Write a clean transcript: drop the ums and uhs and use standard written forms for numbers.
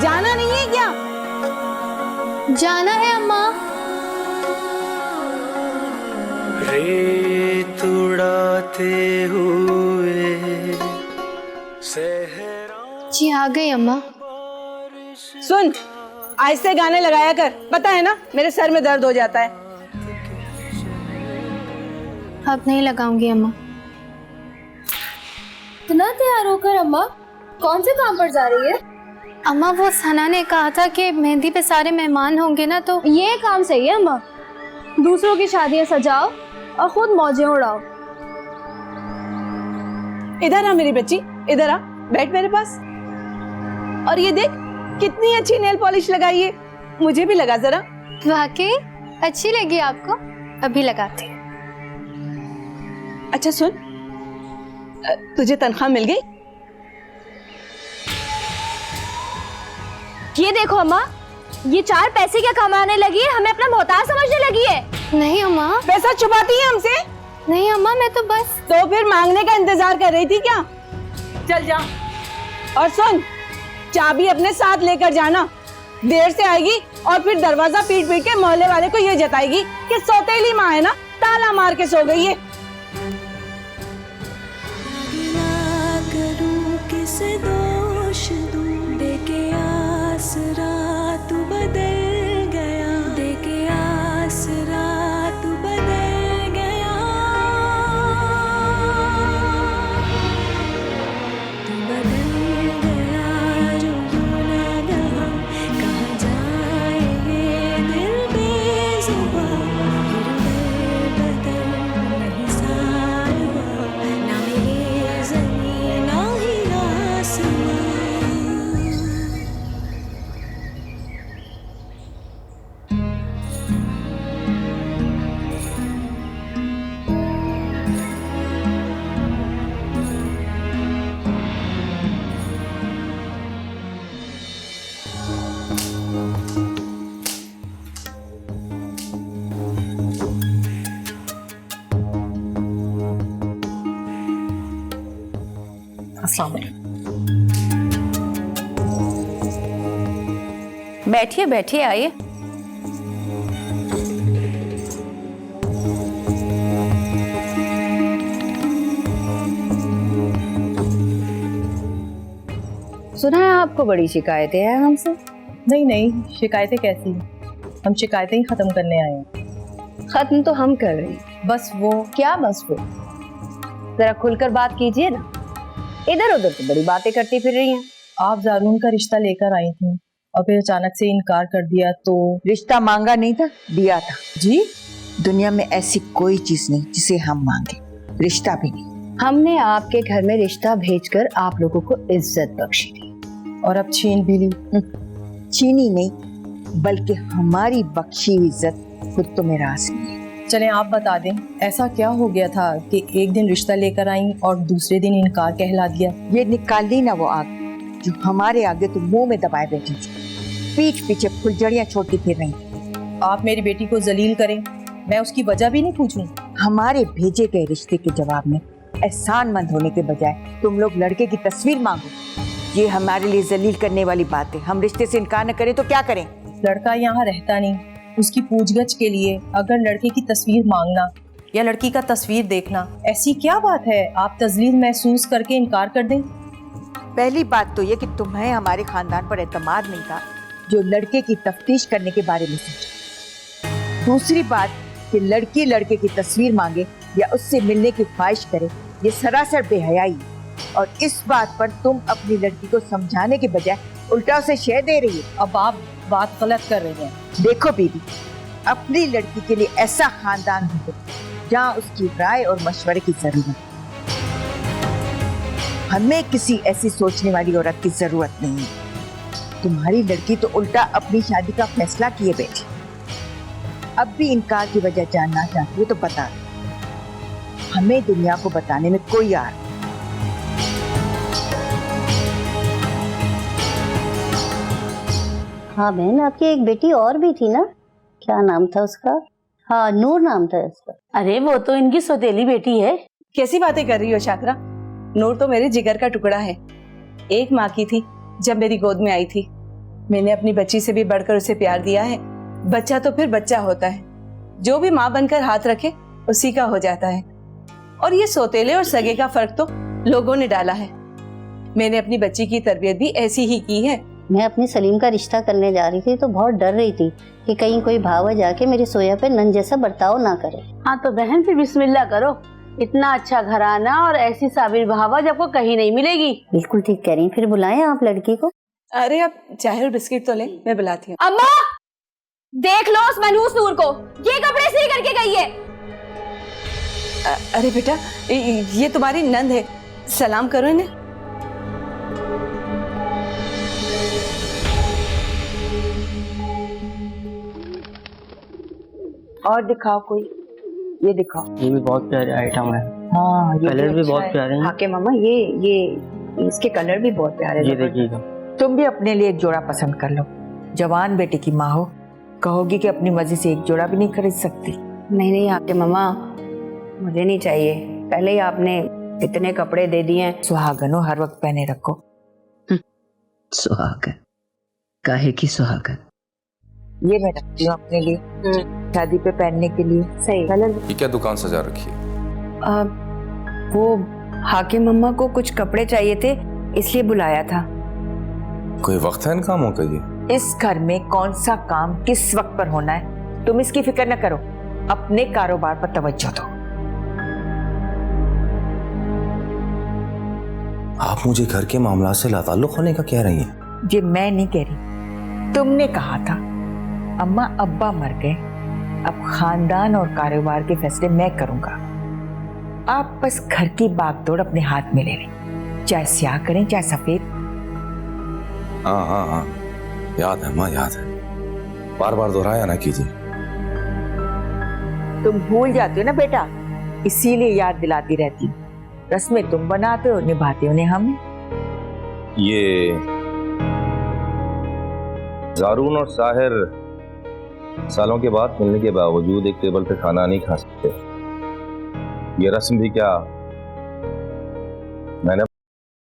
जाना नहीं है क्या? जाना है अम्मा। रेत उड़ाते हुए जी आ गई अम्मा। सुन, ऐसे गाने लगाया कर, पता है ना मेरे सर में दर्द हो जाता है। अब नहीं लगाऊंगी अम्मा। इतना तैयार होकर अम्मा कौन से काम पर जा रही है? अम्मा वो सना ने कहा था कि मेहंदी पे सारे मेहमान होंगे ना, तो ये काम सही है अम्मा, दूसरों की शादियां सजाओ और खुद मौजें उड़ाओ। इधर आ मेरी बच्ची, इधर आ, बैठ मेरे पास। और ये देख कितनी अच्छी नेल पॉलिश लगाई है, मुझे भी लगा जरा। वाकई अच्छी लगी आपको? अभी लगाती हूँ। अच्छा सुन, तुझे तनख्वाह मिल गई? ये देखो अम्मा, ये 4 पैसे क्या कमाने लगी है, हमें अपना मोहताज समझने लगी है। नहीं अम्मा। पैसा छुपाती है हमसे? नहीं अम्मा, मैं तो बस। तो फिर मांगने का इंतजार कर रही थी क्या? चल जा। और सुन, चाबी अपने साथ लेकर जाना, देर से आएगी और फिर दरवाजा पीट पीट के मोहल्ले वाले को ये जताएगी कि सौतेली माँ है ना, ताला मार के सो गई है। किसे दोष दूं, देके आसरा तू बदल गया, देके आसरा तू बदल गया, तू बदल गया जो यूं लगा, कहाँ जाए ये दिल बेज़ुबान, हृदय बदल नहीं साया, ना मेरी ज़मीन ना ही आसमां। बैठिए बैठिए, आइए। सुना है आपको बड़ी शिकायतें हैं हमसे? नहीं नहीं, शिकायतें कैसी? हम शिकायतें ही खत्म करने आए हैं। खत्म तो हम कर रहे हैं। बस वो क्या बस वो? जरा खुलकर बात कीजिए ना, इधर उधर तो बड़ी बातें करती फिर रही हैं। आप जारून का रिश्ता लेकर आई थी और फिर अचानक से इनकार कर दिया तो? रिश्ता मांगा नहीं था, दिया था। जी? दुनिया में ऐसी कोई चीज नहीं जिसे हम मांगे, रिश्ता भी नहीं। हमने आपके घर में रिश्ता भेजकर आप लोगों को इज्जत बख्शी थी, और अब छीन भी ली। चीनी नहीं, बल्कि हमारी बख्शी हुई इज्जत खुद तो मेरा राज नहीं है। चलें आप बता दें, ऐसा क्या हो गया था कि एक दिन रिश्ता लेकर आई और दूसरे दिन इनकार कहला दिया? ये निकाल ली ना वो आग जो हमारे आगे तो मुंह में दबाए बैठी थी, पीठ पीछे फुलझड़ियां छोड़ती फिर रही थी। आप मेरी बेटी को जलील करें, मैं उसकी वजह भी नहीं पूछूं? हमारे भेजे गए रिश्ते के जवाब में एहसानमंद होने के बजाय तुम लोग लड़के की तस्वीर मांगो। ये हमारे लिए जलील करने वाली बात है। हम रिश्ते से इनकार न करें तो क्या करें? लड़का यहाँ रहता नहीं, उसकी पूछगछ के लिए अगर लड़के की तस्वीर मांगना या लड़की का तस्वीर देखना, ऐसी क्या बात है आप तजलील महसूस करके इनकार कर दें? पहली बात तो ये कि तुम्हें हमारे खानदान पर एतमाद नहीं था जो लड़के की तफ्तीश करने के बारे में सोचा। दूसरी बात कि लड़की लड़के की तस्वीर मांगे या उससे मिलने की ख्वाहिश करे, ये सरासर बेहयाई है। और इस बात पर तुम अपनी लड़की को समझाने के बजाय उल्टा उसे शय दे रही है। अब आप बात गलत कर रही हैं। देखो बीबी, अपनी लड़की के लिए ऐसा खानदान ढूंढो जहाँ उसकी राय और मशवरे की जरूरत। हमें किसी ऐसी सोचने वाली औरत की जरूरत नहीं है। तुम्हारी लड़की तो उल्टा अपनी शादी का फैसला किए बैठी। अब भी इनकार की वजह जानना चाहती हो तो बता दो, हमें दुनिया को बताने में कोई आर नहीं। हाँ बहन, आपकी एक बेटी और भी थी ना, क्या नाम था उसका? हाँ, नूर नाम था उसका। अरे वो तो इनकी सौतेली बेटी है। कैसी बातें कर रही हो शाकरा? नूर तो मेरे जिगर का टुकड़ा है। एक माँ की थी जब मेरी गोद में आई थी, मैंने अपनी बच्ची से भी बढ़कर उसे प्यार दिया है। बच्चा तो फिर बच्चा होता है, जो भी माँ बनकर हाथ रखे उसी का हो जाता है। और ये सौतेले और सगे का फर्क तो लोगों ने डाला है। मैंने अपनी बच्ची की तरबियत भी ऐसी ही की है। मैं अपनी सलीम का रिश्ता करने जा रही थी तो बहुत डर रही थी कि कहीं कोई भावा जाके मेरी सोया पे नन जैसा बर्ताव ना करे। हाँ तो बहन फिर बिस्मिल्लाह करो, इतना अच्छा घराना और ऐसी साबिर बहावज आपको कहीं नहीं मिलेगी। बिल्कुल ठीक कह रही, फिर बुलाएं आप लड़की को। अरे अब चाय और बिस्किट तो ले, मैं बुलाती हूँ। अम्मा देख लो उस मनहूस नूर को, ये कपड़े सी करके गई है। अरे बेटा, ये तुम्हारी नंद है, सलाम करो इन्हें। और दिखाओ कोई, ये दिखाओ। ये भी बहुत प्यारे आइटम है। हाँ, ये कलर भी अच्छा बहुत है। प्यारे हैं। हाँ के मामा, ये इसके कलर भी बहुत प्यारे हैं। ये देखिएगा। तुम भी अपने लिए एक जोड़ा पसंद कर लो। जवान बेटे की माँ हो, कहोगी कि अपनी मर्जी से एक जोड़ा भी नहीं खरीद सकती। नहीं नहीं आके मम्मा, मुझे नहीं चाहिए। पहले ही आपने इतने कपड़े दे दिए हैं। सुहागन हो, हर वक्त पहने रखो। सुहागन? काहे की सुहागन? ये मैं रखती हूँ अपने लिए, शादी पे पहनने के लिए। सही। ये क्या दुकान सजा रखी है? वो हाकिम मम्मा को कुछ कपड़े चाहिए थे, इसलिए बुलाया था। कोई वक्त है इन कामों का? ये इस घर में कौन सा काम किस वक्त पर होना है, तुम इसकी फिक्र न करो, अपने कारोबार पर तवज्जो दो। आप मुझे घर के मामला से लाताल्लुक होने का कह रही हैं? ये मैं नहीं कह रही, तुमने कहा था। अम्मा अब्बा मर गए, अब खानदान और कारोबार के फैसले मैं करूंगा। आप बस घर की बागडोर अपने हाथ में ले लें, चाहे स्याह करें चाहे सफेद। हाँ हाँ हाँ, याद है माँ, याद है। बार बार दोहराया ना कीजिए। तुम भूल जाते हो ना बेटा, इसीलिए याद दिलाती रहती हूँ। रस्में तुम बनाते हो, निभाते हो ने हम। ये जारून और साहिर सालों के बाद मिलने के बावजूद एक टेबल पे खाना नहीं खा सकते। ये रस्म भी क्या